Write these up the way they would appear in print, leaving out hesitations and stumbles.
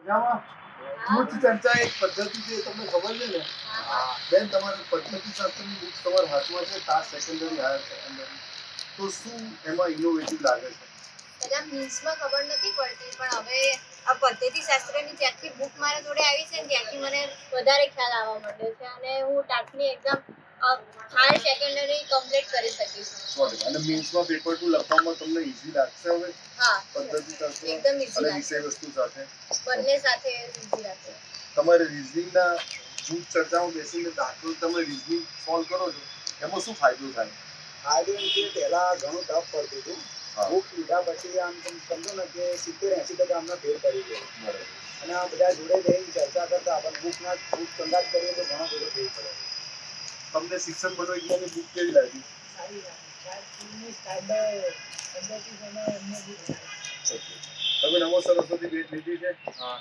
જૂથ ચર્ચા એક પદ્ધતિ છે, તમને ખબર છે ને? બેન, તમારે પદ્ધતિશાસ્ત્રની બુક તમારા હાથમાં છે, તાર સેકન્ડરી હાયર સેકન્ડરી, તો શું એમાં ઇનોવેટિવ લાગે છે? એટલે મીન્સમાં ખબર નથી પડતી, પણ હવે આ પદ્ધતિશાસ્ત્રની જ્યાંથી બુક મારા જોડે આવી છે ને ત્યાંથી મને વધારે ખ્યાલ આવવા માંડ્યો છે અને હું ટાટની એક્ઝામ હાયર સેકન્ડરી કમ્પ્લીટ કરી શકીશ. સોરી, અને મીન્સમાં પેપર 2 લખવામાં તમને ઈઝી લાગશે હવે? હા, પદ્ધતિશાસ્ત્ર એકદમ ઈઝી અને લાગશે. વિષય વસ્તુ સાથે બંને સાથે ઈઝી લાગશે. તમારે રીઝનિંગના જૂથ ચર્ચામાં બેસીને દાખલો તમે રીઝનિંગ સોલ્વ કરો છો, એમાં શું ફાયદો થાય? ફાયદો એમ કે પહેલા ઘણું ટફ પડતું હતું. બુક લીધા પછી આમ તમે સમજો ને કે 70-80% અમને ફેર પડી ગયો. બરાબર. અને આ બધા જોડે જઈને ચર્ચા કરતા આપણને બુક સંગાત કરીએ તો ઘણો બધો ફેર પડે. તમને શિક્ષણ મનોવિજ્ઞાનની બુક કેવી લાગી? સારી લાગે. તમે નમો સરસ્વતી ભેટ લીધી છે?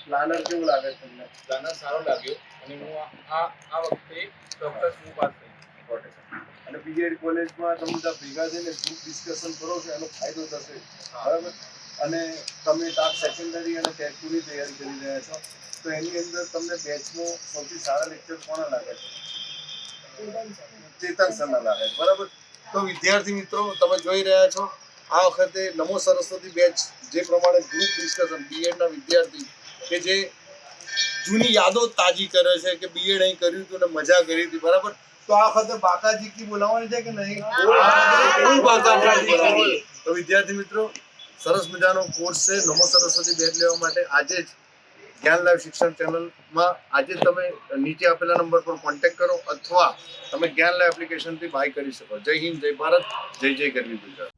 પ્લાનર કેવું લાગે છે તમને? પ્લાનર સારો લાગ્યો અને હું આ વખતે ચોક્કસ હું પાસ થઈશ. અને બીએડ કોલેજમાં તમે બધા ભેગા થઈને ગ્રુપ ડિસ્કશન કરો છો, એનો ફાયદો થશે, બરાબર? અને તમે તાર સેકન્ડરી અને ટેટ 2 ની તૈયારી કરી રહ્યા છો, તો એની અંદર તમને બેચમાં સૌથી સારા લેક્ચર કોના લાગે છે? ચેતન સરના લાગે છે, બરાબર? તો વિદ્યાર્થી મિત્રો, તમે જોઈ રહ્યા છો આ વખતે નમો સરસ્વતી બેચ જે પ્રમાણે ગ્રુપ ડિસ્કશન બીએડના વિદ્યાર્થી કે જે જૂની યાદો તાજી કરે છે કે બીએડ અહીં કર્યું હતું ને મજા કરી હતી, બરાબર? તો આ વખતે બાકાજી કી બોલાવવાની છે કે નહીં? તો વિદ્યાર્થી મિત્રો, સરસ મજાનો કોર્સ છે નમો સરસ્વતી બેચ લેવા માટે આજે જ જ્ઞાન લાઈવ શિક્ષણ ચેનલમાં આજે તમે નીચે આપેલા નંબર પર કોન્ટેક્ટ કરો અથવા તમે જ્ઞાન લાઈવ એપ્લિકેશનથી બાય કરી શકો. જય હિન્દ, જય ભારત, જય જય ગરવી ગુજરાત.